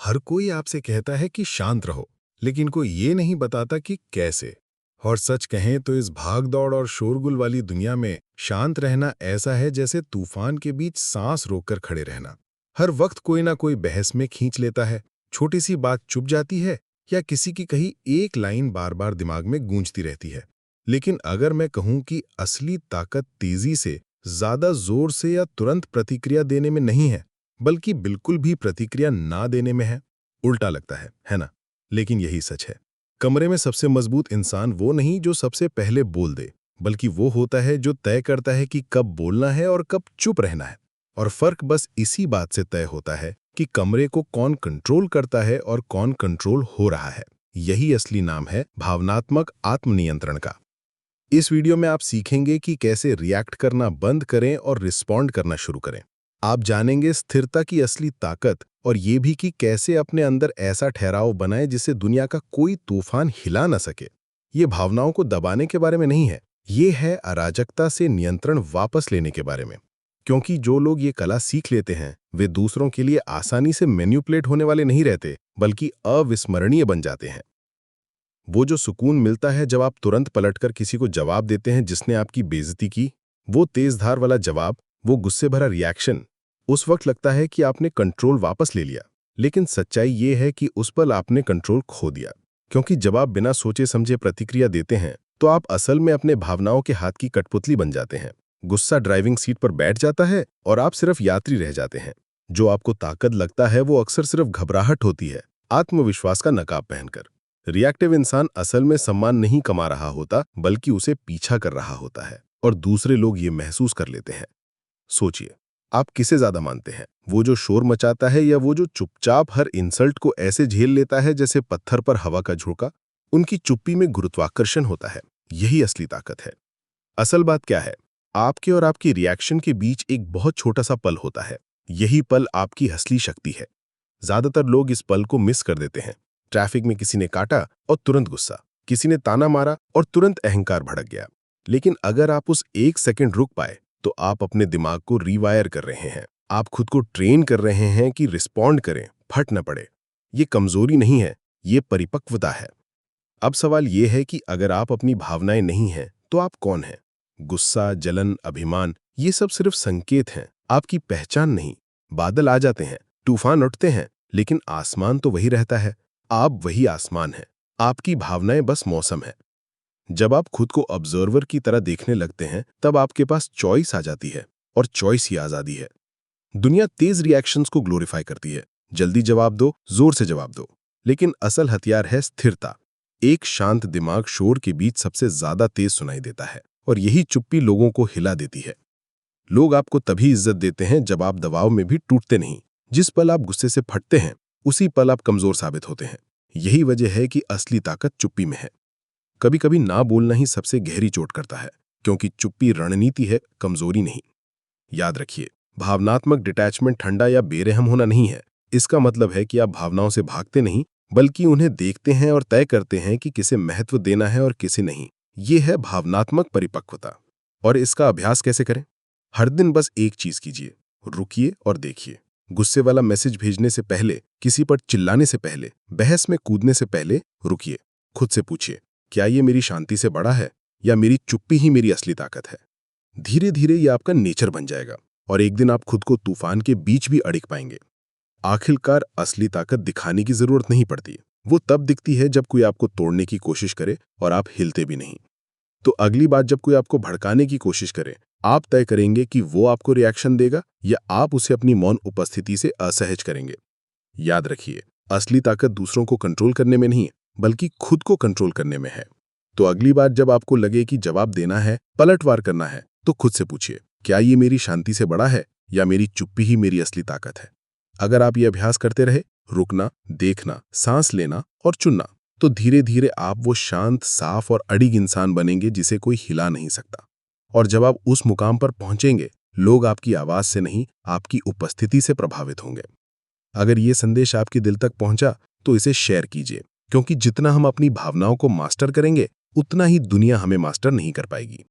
हर कोई आपसे कहता है कि शांत रहो, लेकिन कोई ये नहीं बताता कि कैसे। और सच कहें तो इस भाग-दौड़ और शोरगुल वाली दुनिया में शांत रहना ऐसा है जैसे तूफान के बीच सांस रोककर खड़े रहना। हर वक्त कोई ना कोई बहस में खींच लेता है, छोटी सी बात चुप जाती है या किसी की कही एक लाइन बार-बार दिमाग में गूंजती रहती है। लेकिन अगर मैं कहूं कि असली ताकत तेजी से, ज्यादा जोर से या तुरंत प्रतिक्रिया देने में नहीं है, बल्कि बिल्कुल भी प्रतिक्रिया ना देने में है। उल्टा लगता है ना? लेकिन यही सच है। कमरे में सबसे मजबूत इंसान वो नहीं जो सबसे पहले बोल दे, बल्कि वो होता है जो तय करता है कि कब बोलना है और कब चुप रहना है। और फर्क बस इसी बात से तय होता है कि कमरे को कौन कंट्रोल करता है और कौन कंट्रोल हो रहा है। यही असली नाम है भावनात्मक आत्मनियंत्रण का। इस वीडियो में आप सीखेंगे कि कैसे रिएक्ट करना बंद करें और रिस्पॉन्ड करना शुरू करें। आप जानेंगे स्थिरता की असली ताकत और ये भी कि कैसे अपने अंदर ऐसा ठहराव बनाएं जिससे दुनिया का कोई तूफान हिला न सके। ये भावनाओं को दबाने के बारे में नहीं है, ये है अराजकता से नियंत्रण वापस लेने के बारे में। क्योंकि जो लोग ये कला सीख लेते हैं वे दूसरों के लिए आसानी से मैन्युपुलेट होने वाले नहीं रहते, बल्कि अविस्मरणीय बन जाते हैं। वो जो सुकून मिलता है जब आप तुरंत पलटकर किसी को जवाब देते हैं जिसने आपकी बेइज्जती की, वो तेज धार वाला जवाब, वो गुस्से भरा रिएक्शन, उस वक्त लगता है कि आपने कंट्रोल वापस ले लिया। लेकिन सच्चाई ये है कि उस पल आपने कंट्रोल खो दिया। क्योंकि जब आप बिना सोचे समझे प्रतिक्रिया देते हैं तो आप असल में अपने भावनाओं के हाथ की कठपुतली बन जाते हैं। गुस्सा ड्राइविंग सीट पर बैठ जाता है और आप सिर्फ यात्री रह जाते हैं। जो आपको ताकत लगता है वो अक्सर सिर्फ घबराहट होती है, आत्मविश्वास का नकाब पहनकर। रिएक्टिव इंसान असल में सम्मान नहीं कमा रहा होता, बल्कि उसे पीछा कर रहा होता है, और दूसरे लोग ये महसूस कर लेते हैं। सोचिए, आप किसे ज्यादा मानते हैं, वो जो शोर मचाता है या वो जो चुपचाप हर इंसल्ट को ऐसे झेल लेता है जैसे पत्थर पर हवा का झोंका? उनकी चुप्पी में गुरुत्वाकर्षण होता है। यही असली ताकत है। असल बात क्या है? आपके और आपकी रिएक्शन के बीच एक बहुत छोटा सा पल होता है। यही पल आपकी असली शक्ति है। ज्यादातर लोग इस पल को मिस कर देते हैं। ट्रैफिक में किसी ने काटा और तुरंत गुस्सा, किसी ने ताना मारा और तुरंत अहंकार भड़क गया। लेकिन अगर आप उस एक सेकंड रुक पाए तो आप अपने दिमाग को रीवायर कर रहे हैं। आप खुद को ट्रेन कर रहे हैं कि रिस्पॉन्ड करें, फट न पड़े। ये कमजोरी नहीं है, ये परिपक्वता है। अब सवाल ये है कि अगर आप अपनी भावनाएं नहीं हैं तो आप कौन हैं? गुस्सा, जलन, अभिमान, ये सब सिर्फ संकेत हैं, आपकी पहचान नहीं। बादल आ जाते हैं, तूफान उठते हैं, लेकिन आसमान तो वही रहता है। आप वही आसमान हैं। आपकी भावनाएं बस मौसम है। जब आप खुद को ऑब्जर्वर की तरह देखने लगते हैं तब आपके पास चॉइस आ जाती है, और चॉइस ही आजादी है। दुनिया तेज रिएक्शंस को ग्लोरीफाई करती है। जल्दी जवाब दो, जोर से जवाब दो। लेकिन असल हथियार है स्थिरता। एक शांत दिमाग शोर के बीच सबसे ज्यादा तेज सुनाई देता है, और यही चुप्पी लोगों को हिला देती है। लोग आपको तभी इज्जत देते हैं जब आप दबाव में भी टूटते नहीं। जिस पल आप गुस्से से फटते हैं उसी पल आप कमजोर साबित होते हैं। यही वजह है कि असली ताकत चुप्पी में है। कभी कभी ना बोलना ही सबसे गहरी चोट करता है, क्योंकि चुप्पी रणनीति है, कमजोरी नहीं। याद रखिए, भावनात्मक डिटैचमेंट ठंडा या बेरहम होना नहीं है। इसका मतलब है कि आप भावनाओं से भागते नहीं, बल्कि उन्हें देखते हैं और तय करते हैं कि किसे महत्व देना है और किसे नहीं। ये है भावनात्मक परिपक्वता। और इसका अभ्यास कैसे करें? हर दिन बस एक चीज कीजिए, रुकिए और देखिए। गुस्से वाला मैसेज भेजने से पहले, किसी पर चिल्लाने से पहले, बहस में कूदने से पहले रुकिए। खुद से पूछिए, क्या ये मेरी शांति से बड़ा है या मेरी चुप्पी ही मेरी असली ताकत है? धीरे धीरे ये आपका नेचर बन जाएगा, और एक दिन आप खुद को तूफान के बीच भी अड़िग पाएंगे। आखिरकार असली ताकत दिखाने की जरूरत नहीं पड़ती। वो तब दिखती है जब कोई आपको तोड़ने की कोशिश करे और आप हिलते भी नहीं। तो अगली बार जब कोई आपको भड़काने की कोशिश करे, आप तय करेंगे कि वो आपको रिएक्शन देगा या आप उसे अपनी मौन उपस्थिति से असहज करेंगे। याद रखिए, असली ताकत दूसरों को कंट्रोल करने में नहीं, बल्कि खुद को कंट्रोल करने में है। तो अगली बार जब आपको लगे कि जवाब देना है, पलटवार करना है, तो खुद से पूछिए, क्या ये मेरी शांति से बड़ा है या मेरी चुप्पी ही मेरी असली ताकत है? अगर आप ये अभ्यास करते रहे, रुकना, देखना, सांस लेना और चुनना, तो धीरे धीरे आप वो शांत, साफ और अडिग इंसान बनेंगे जिसे कोई हिला नहीं सकता। और जब आप उस मुकाम पर पहुंचेंगे, लोग आपकी आवाज से नहीं, आपकी उपस्थिति से प्रभावित होंगे। अगर ये संदेश आपके दिल तक पहुंचा तो इसे शेयर कीजिए, क्योंकि जितना हम अपनी भावनाओं को मास्टर करेंगे, उतना ही दुनिया हमें मास्टर नहीं कर पाएगी।